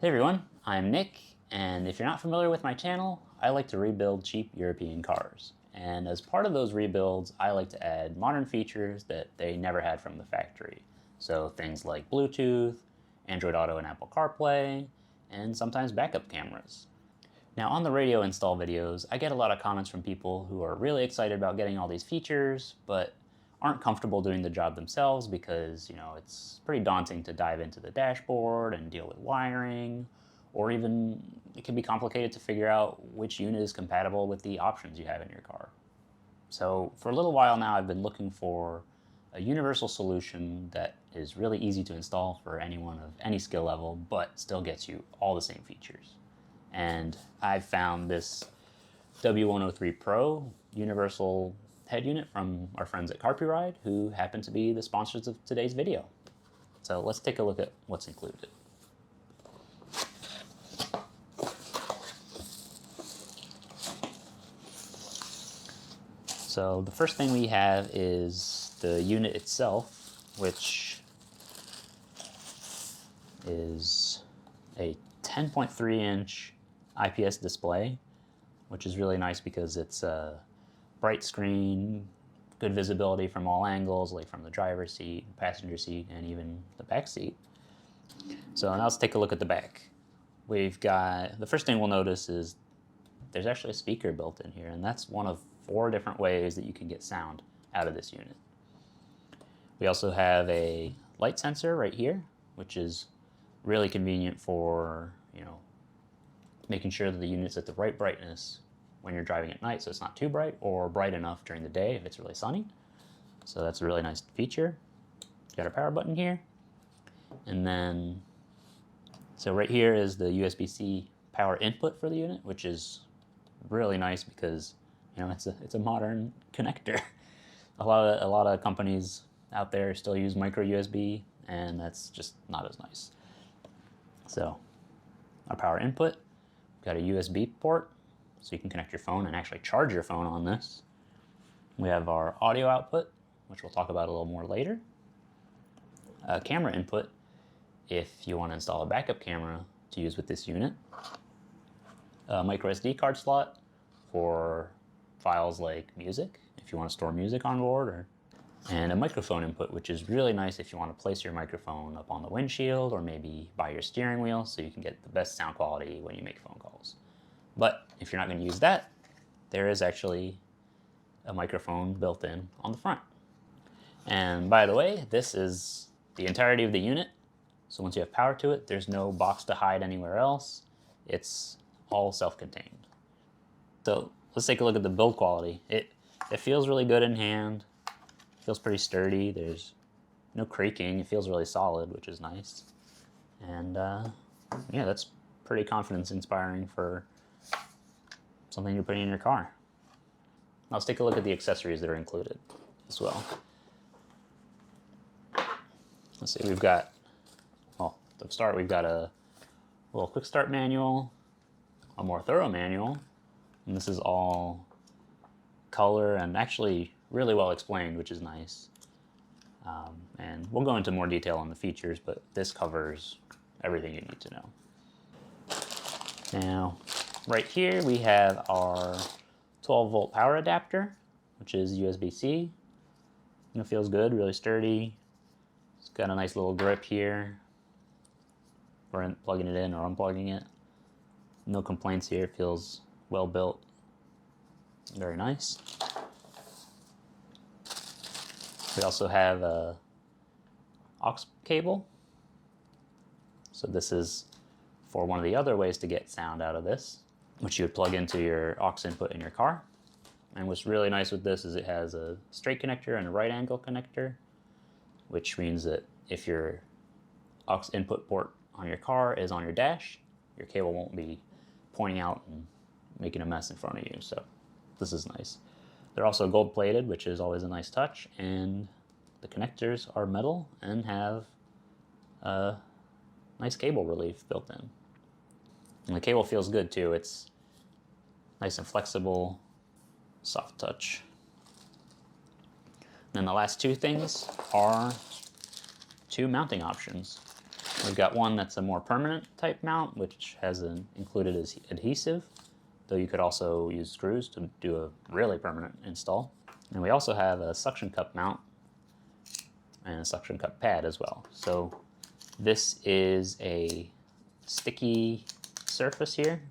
Hey everyone, I'm Nick, and if you're not familiar with my channel, I like to rebuild cheap European cars. And as part of those rebuilds, I like to add modern features that they never had from the factory. So things like Bluetooth, Android Auto and Apple Carplay, and sometimes backup cameras. Now on the radio install videos, I get a lot of comments from people who are really excited about getting all these features, but aren't comfortable doing the job themselves because, it's pretty daunting to dive into the dashboard and deal with wiring, or even it can be complicated to figure out which unit is compatible with the options you have in your car. So for a little while now, I've been looking for a universal solution that is really easy to install for anyone of any skill level, but still gets you all the same features. And I've found this W103 Pro universal head unit from our friends at Carpuride, who happen to be the sponsors of today's video. So let's take a look at what's included. So the first thing we have is the unit itself, which is a 10.3-inch IPS display, which is really nice because it's a bright screen, good visibility from all angles, like from the driver's seat, passenger seat, and even the back seat. So now let's take a look at the back. We've got, the first thing we'll notice is there's actually a speaker built in here, and that's one of 4 different ways that you can get sound out of this unit. We also have a light sensor right here, which is really convenient for, making sure that the unit's at the right brightness when you're driving at night, so it's not too bright or bright enough during the day if it's really sunny. So that's a really nice feature. Got our power button here. And then, so right here is the USB-C power input for the unit, which is really nice because, it's a modern connector. A lot of companies out there still use micro USB, and that's just not as nice. So our power input, we've got a USB port, so you can connect your phone and actually charge your phone on this. We have our audio output, which we'll talk about a little more later. Camera input, if you want to install a backup camera to use with this unit. A micro SD card slot for files like music, if you want to store music on board, and a microphone input, which is really nice if you want to place your microphone up on the windshield or maybe by your steering wheel so you can get the best sound quality when you make phone calls. But if you're not going to use that, there is actually a microphone built in on the front. And by the way, this is the entirety of the unit. So once you have power to it, there's no box to hide anywhere else. It's all self-contained. So let's take a look at the build quality. It feels really good in hand. It feels pretty sturdy. There's no creaking. It feels really solid, which is nice. And yeah, that's pretty confidence-inspiring for something you're putting in your car. Now let's take a look at the accessories that are included as well. Let's see, we've got, well, to start, we've got a little quick start manual, a more thorough manual, and this is all color and actually really well explained, which is nice. And we'll go into more detail on the features, but this covers everything you need to know. Now, right here we have our 12-volt power adapter, which is USB-C. It feels good, really sturdy. It's got a nice little grip here for plugging it in or unplugging it. No complaints here, it feels well built. Very nice. We also have a aux cable. So this is for one of the other ways to get sound out of this, which you would plug into your aux input in your car. And what's really nice with this is it has a straight connector and a right angle connector, which means that if your aux input port on your car is on your dash, your cable won't be pointing out and making a mess in front of you. So this is nice. They're also gold plated, which is always a nice touch, and the connectors are metal and have a nice cable relief built in. And the cable feels good too. It's nice and flexible, soft touch. Then the last two things are two mounting options. We've got one that's a more permanent type mount, which has an included adhesive, though you could also use screws to do a really permanent install. And we also have a suction cup mount and a suction cup pad as well. So this is a sticky surface here,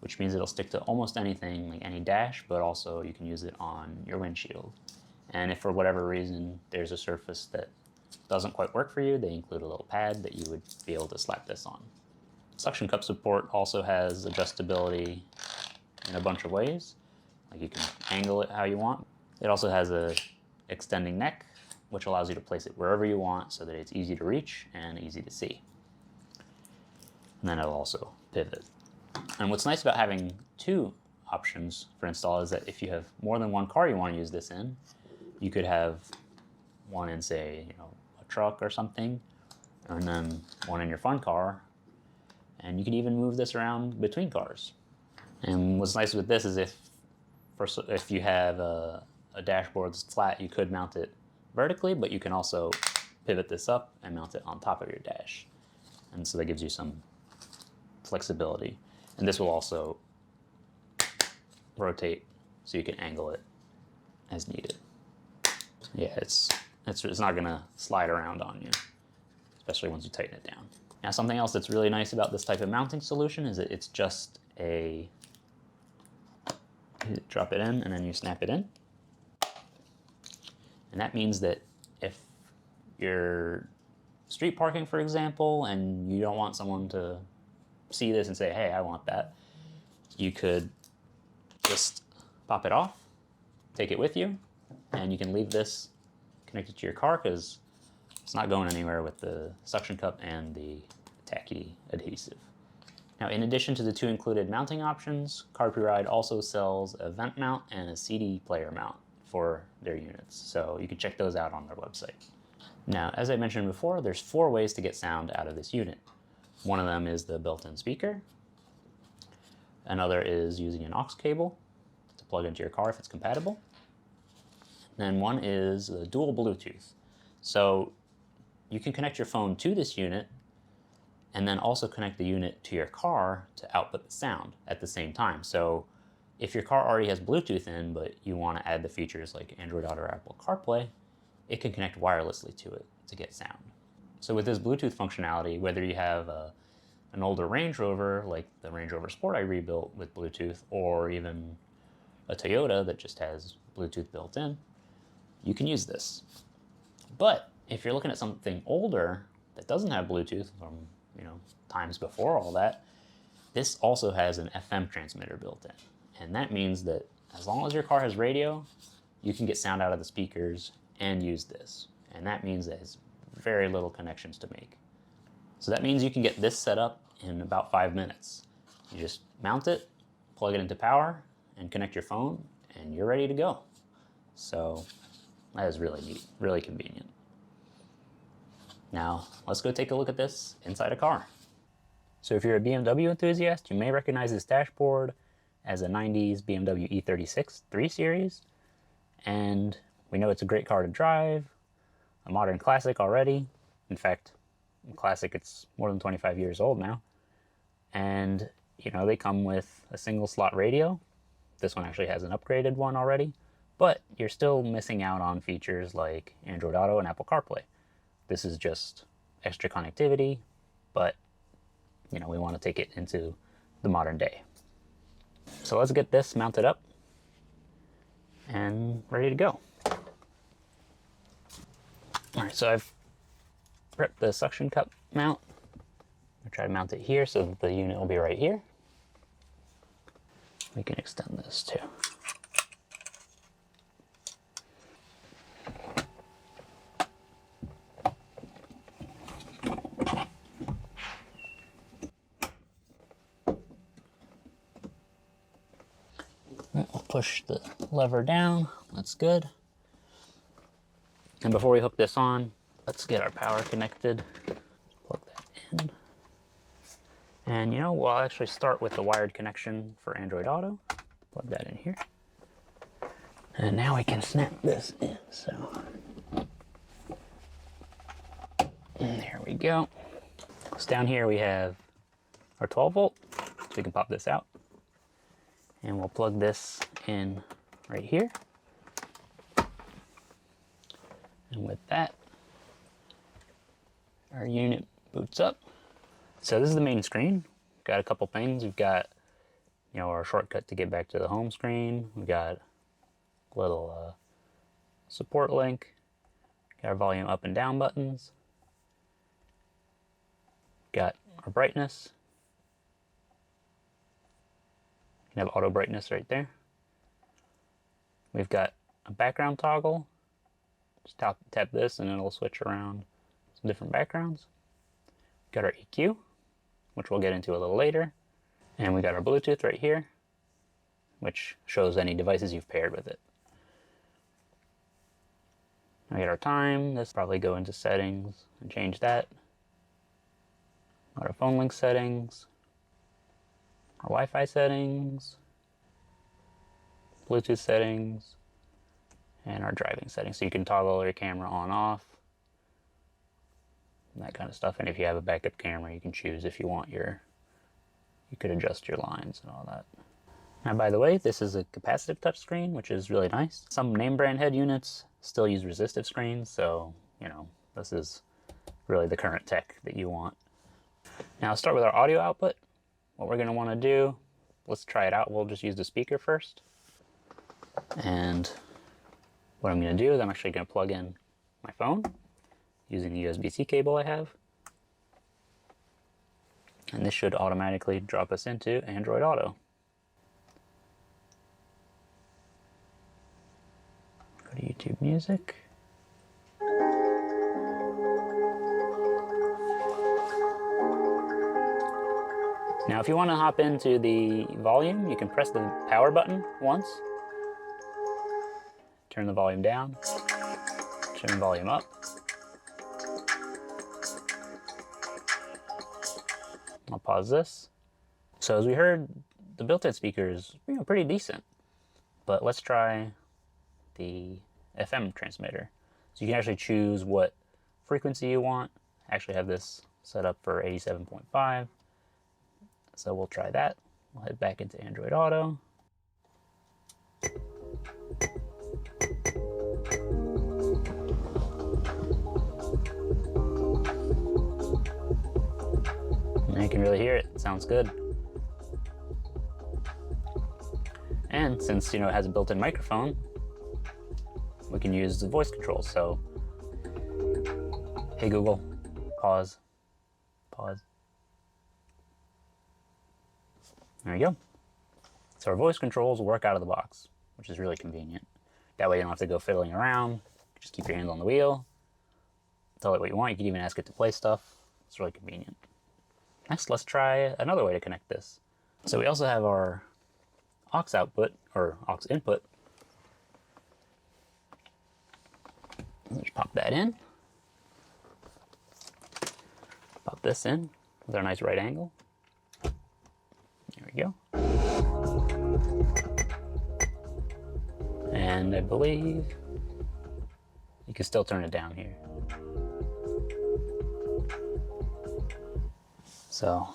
which means it'll stick to almost anything, like any dash, but also you can use it on your windshield. And if for whatever reason there's a surface that doesn't quite work for you, they include a little pad that you would be able to slap this on. Suction cup support also has adjustability in a bunch of ways. Like you can angle it how you want. It also has a extending neck, which allows you to place it wherever you want so that it's easy to reach and easy to see. And then it'll also pivot. And what's nice about having two options for install is that if you have more than one car you want to use this in, you could have one in, say, a truck or something, and then one in your fun car, and you could even move this around between cars. And what's nice with this is if you have a dashboard that's flat, you could mount it vertically, but you can also pivot this up and mount it on top of your dash. And so that gives you some flexibility. And this will also rotate so you can angle it as needed. Yeah, it's not gonna slide around on you, especially once you tighten it down. Now, something else that's really nice about this type of mounting solution is that it's just you drop it in and then you snap it in. And that means that if you're street parking, for example, and you don't want someone to see this and say, hey, I want that, you could just pop it off, take it with you, and you can leave this connected to your car because it's not going anywhere with the suction cup and the tacky adhesive. Now, in addition to the two included mounting options, Carpuride also sells a vent mount and a CD player mount for their units, so you can check those out on their website. Now, as I mentioned before, there's 4 ways to get sound out of this unit. One of them is the built-in speaker. Another is using an aux cable to plug into your car if it's compatible. And one is the dual Bluetooth. So you can connect your phone to this unit and then also connect the unit to your car to output the sound at the same time. So if your car already has Bluetooth in, but you want to add the features like Android Auto or Apple Carplay, it can connect wirelessly to it to get sound. So with this Bluetooth functionality, whether you have an older Range Rover, like the Range Rover Sport I rebuilt with Bluetooth, or even a Toyota that just has Bluetooth built in, you can use this. But if you're looking at something older that doesn't have Bluetooth from times before all that, this also has an FM transmitter built in. And that means that as long as your car has radio, you can get sound out of the speakers and use this. And that means that it's very little connections to make. So that means you can get this set up in about 5 minutes. You just mount it, plug it into power, and connect your phone, and you're ready to go. So that is really neat, really convenient. Now, let's go take a look at this inside a car. So if you're a BMW enthusiast, you may recognize this dashboard as a 90s BMW E36 3 Series. And we know it's a great car to drive, a modern classic already. In fact, classic, it's more than 25 years old now. And, they come with a single slot radio. This one actually has an upgraded one already. But you're still missing out on features like Android Auto and Apple CarPlay. This is just extra connectivity, but we want to take it into the modern day. So let's get this mounted up and ready to go. All right, so I've prepped the suction cup mount. I'll try to mount it here so that the unit will be right here. We can extend this too. We'll push the lever down, that's good. And before we hook this on, let's get our power connected. Plug that in. And we'll actually start with the wired connection for Android Auto. Plug that in here. And now we can snap this in, so. And there we go. So down here we have our 12 volt, so we can pop this out. And we'll plug this in right here. And with that, our unit boots up. So this is the main screen. Got a couple things. We've got, you know, our shortcut to get back to the home screen. We've got a little support link. Got our volume up and down buttons. Got our brightness. You can have auto brightness right there. We've got a background toggle. Just tap this and it'll switch around some different backgrounds. Got our EQ, which we'll get into a little later. And we got our Bluetooth right here, which shows any devices you've paired with it. We got our time. This probably go into settings and change that. Our phone link settings, our Wi-Fi settings, Bluetooth settings, and our driving settings. So you can toggle your camera on off, and that kind of stuff. And if you have a backup camera, you can choose if you want you could adjust your lines and all that. Now, by the way, this is a capacitive touchscreen, which is really nice. Some name brand head units still use resistive screens, so, you know, this is really the current tech that you want. Now, let's start with our audio output. What we're going to want to do, let's try it out. We'll just use the speaker first. And what I'm going to do is I'm actually going to plug in my phone using the USB-C cable I have. And this should automatically drop us into Android Auto. Go to YouTube Music. Now, if you want to hop into the volume, you can press the power button once. Turn the volume down. Turn the volume up. I'll pause this. So as we heard, the built-in speaker is, you know, pretty decent. But let's try the FM transmitter. So you can actually choose what frequency you want. I actually have this set up for 87.5. So we'll try that. We'll head back into Android Auto. And you can really hear it. It sounds good. And since, you know, it has a built-in microphone, we can use the voice controls. So, hey Google, pause, pause. There we go. So our voice controls work out of the box, which is really convenient. That way you don't have to go fiddling around. Just keep your hands on the wheel. Tell it what you want. You can even ask it to play stuff. It's really convenient. Next, let's try another way to connect this. So we also have our aux output, or aux input. Let's pop that in. Pop this in with our nice right angle. There we go. And I believe you can still turn it down here. So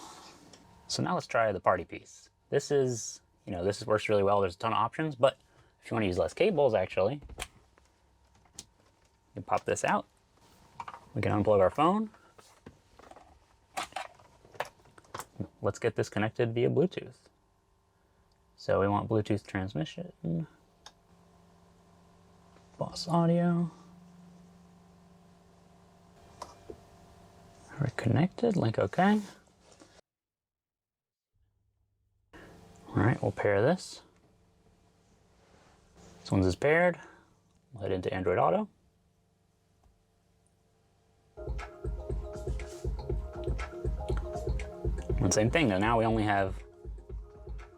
now let's try the party piece. This is, you know, this works really well. There's a ton of options, but if you want to use less cables, actually, you can pop this out. We can unplug our phone. Let's get this connected via Bluetooth. So we want Bluetooth transmission. Boss audio. We're connected, link OK. All right, we'll pair this. This one's is paired. We'll head into Android Auto. And same thing, now we only have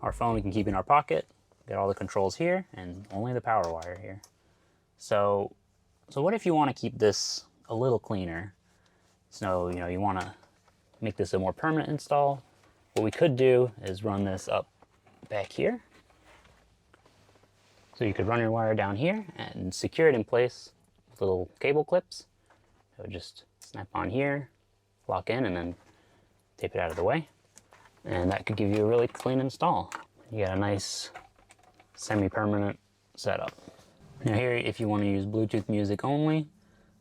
our phone we can keep in our pocket. Got all the controls here and only the power wire here. So what if you want to keep this a little cleaner? So, you know, you want to make this a more permanent install. What we could do is run this up back here. So you could run your wire down here and secure it in place with little cable clips. So just snap on here, lock in, and then tape it out of the way. And that could give you a really clean install. You got a nice semi-permanent setup. Now here, if you want to use Bluetooth music only,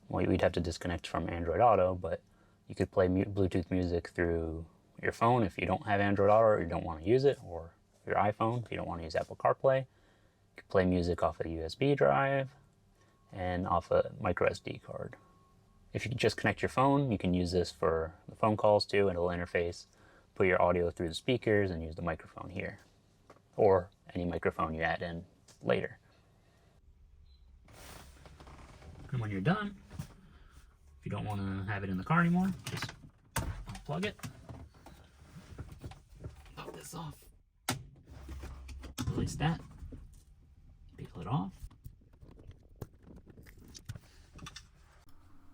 well, we'd have to disconnect from Android Auto, but you could play Bluetooth music through your phone if you don't have Android Auto or you don't want to use it, or your iPhone if you don't want to use Apple Carplay. You can play music off a USB drive and off a micro SD card. If you just connect your phone, you can use this for the phone calls too, and it'll interface, put your audio through the speakers and use the microphone here, or any microphone you add in later. And when you're done, if you don't want to have it in the car anymore, just unplug it, pop this off, release that, peel it off,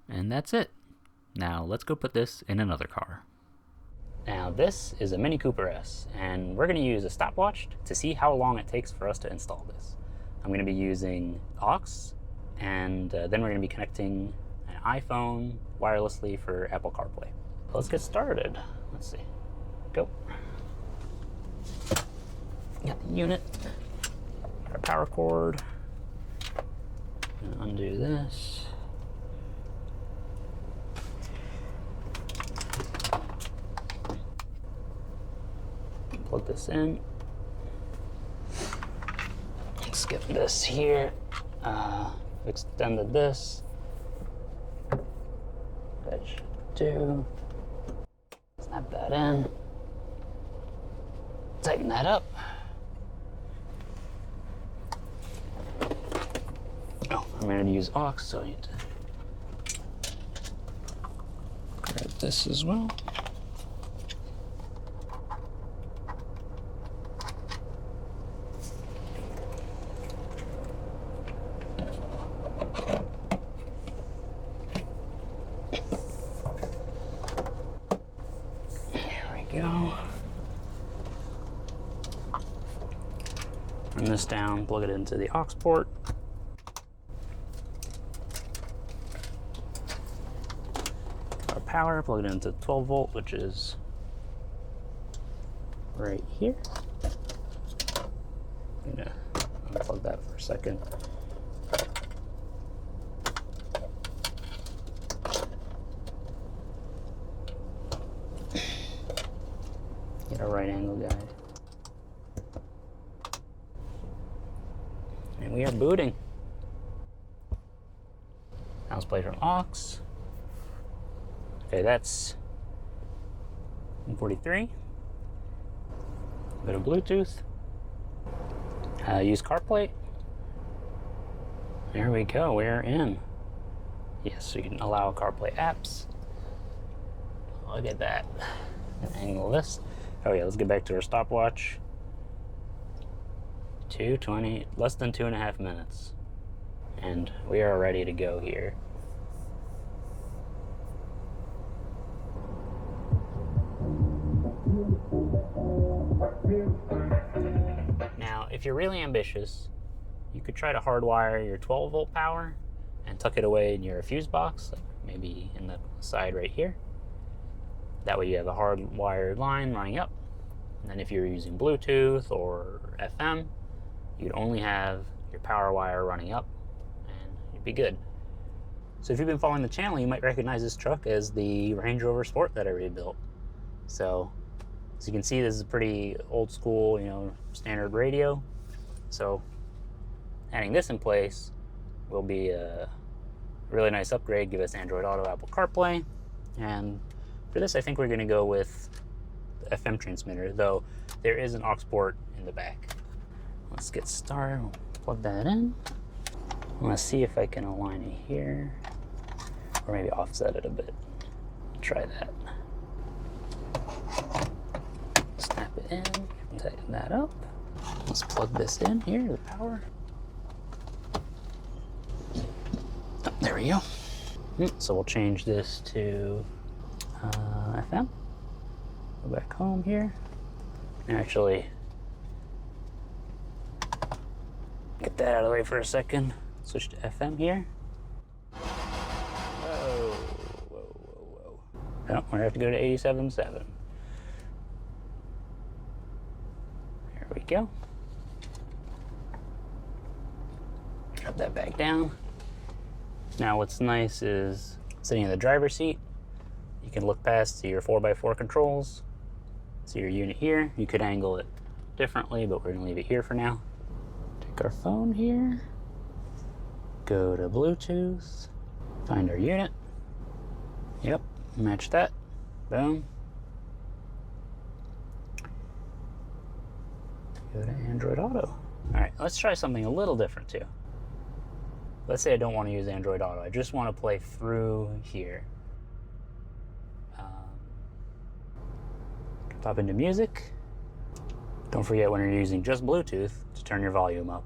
and that's it. Now let's go put this in another car. Now this is a Mini Cooper S, and we're going to use a stopwatch to see how long it takes for us to install this. I'm going to be using aux, and then we're going to be connecting an iPhone wirelessly for Apple CarPlay. Let's get started. Let's see. Go. Got the unit, got our power cord. Undo this. Plug this in. Skip this here. Extended this. That should do. Snap that in. Tighten that up. Oh, I'm going to use aux, so I need to grab this as well. Go. Turn this down, plug it into the aux port. Our power, plug it into 12 volt, which is right here. I'm gonna unplug that for a second. Get a right angle guide. And we are booting. Now let's play from aux. Okay, that's 143. Go to Bluetooth. Use CarPlay. There we go, we're in. Yes, so you can allow CarPlay apps. Look at that. Angle this. Oh yeah, let's get back to our stopwatch. 2:20, less than 2.5 minutes. And we are ready to go here. Now, if you're really ambitious, you could try to hardwire your 12 volt power and tuck it away in your fuse box, like maybe in the side right here. That way you have a hardwired line running up. And then if you're using Bluetooth or FM, you'd only have your power wire running up and you'd be good. So if you've been following the channel, you might recognize this truck as the Range Rover Sport that I rebuilt. So as you can see, this is a pretty old school, standard radio. So adding this in place will be a really nice upgrade, give us Android Auto, Apple CarPlay, and for this, I think we're going to go with the FM transmitter, though there is an aux port in the back. Let's get started. We'll plug that in. I'm going to see if I can align it here, or maybe offset it a bit. Try that. Snap it in, tighten that up. Let's plug this in here, the power. Oh, there we go. So we'll change this to FM. Go back home here. Actually, get that out of the way for a second. Switch to FM here. Whoa, whoa, whoa. Oh, we're gonna have to go to 87.7. There we go. Drop that back down. Now what's nice is sitting in the driver's seat, you can look past to your 4x4 controls. See your unit here. You could angle it differently, but we're gonna leave it here for now. Take our phone here, go to Bluetooth, find our unit. Yep, match that. Boom. Go to Android Auto. All right, let's try something a little different too. Let's say I don't want to use Android Auto. I just want to play through here. Pop into music. Don't forget when you're using just Bluetooth to turn your volume up.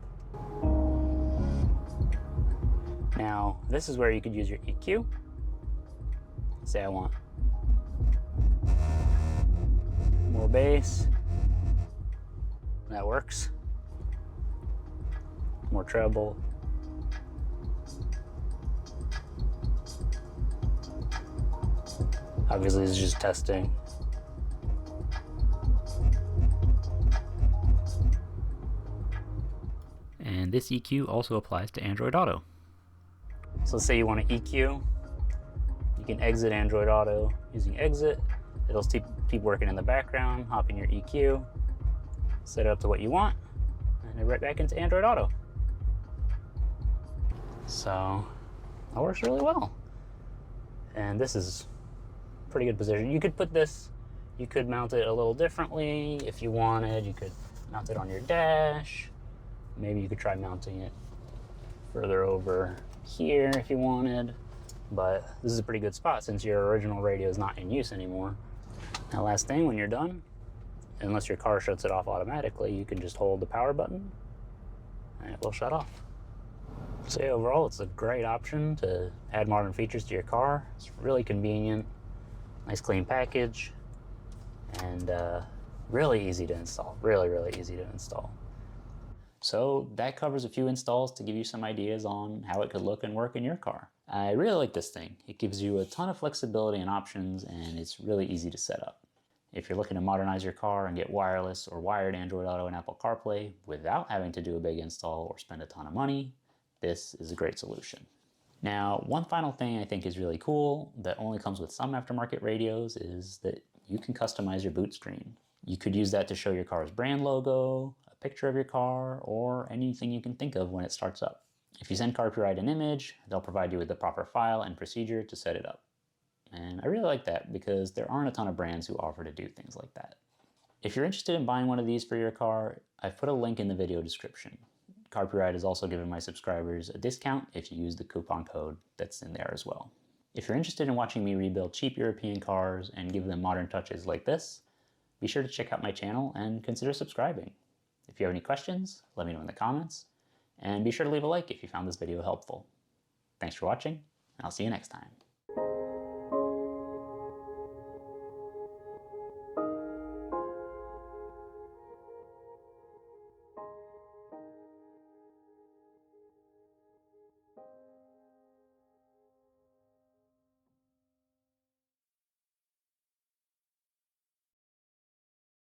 Now, this is where you could use your EQ. Say I want more bass. That works. More treble. Obviously, this is just testing. And this EQ also applies to Android Auto. So let's say you want to EQ. You can exit Android Auto using exit. It'll keep working in the background, hop in your EQ, set it up to what you want, and then right back into Android Auto. So that works really well. And this is pretty good position. You could put this, you could mount it a little differently if you wanted. You could mount it on your dash. Maybe you could try mounting it further over here if you wanted, but this is a pretty good spot since your original radio is not in use anymore. Now last thing, when you're done, unless your car shuts it off automatically, you can just hold the power button and it will shut off. So yeah, overall it's a great option to add modern features to your car. It's really convenient, nice clean package, and really easy to install, really easy to install. So that covers a few installs to give you some ideas on how it could look and work in your car. I really like this thing. It gives you a ton of flexibility and options, and it's really easy to set up. If you're looking to modernize your car and get wireless or wired Android Auto and Apple Carplay without having to do a big install or spend a ton of money, this is a great solution. Now, one final thing I think is really cool that only comes with some aftermarket radios is that you can customize your boot screen. You could use that to show your car's brand logo, a picture of your car, or anything you can think of when it starts up. If you send Carpuride an image, they'll provide you with the proper file and procedure to set it up. And I really like that because there aren't a ton of brands who offer to do things like that. If you're interested in buying one of these for your car, I've put a link in the video description. Carpuride has also given my subscribers a discount if you use the coupon code that's in there as well. If you're interested in watching me rebuild cheap European cars and give them modern touches like this, be sure to check out my channel and consider subscribing. If you have any questions, let me know in the comments, and be sure to leave a like if you found this video helpful. Thanks for watching, and I'll see you next time.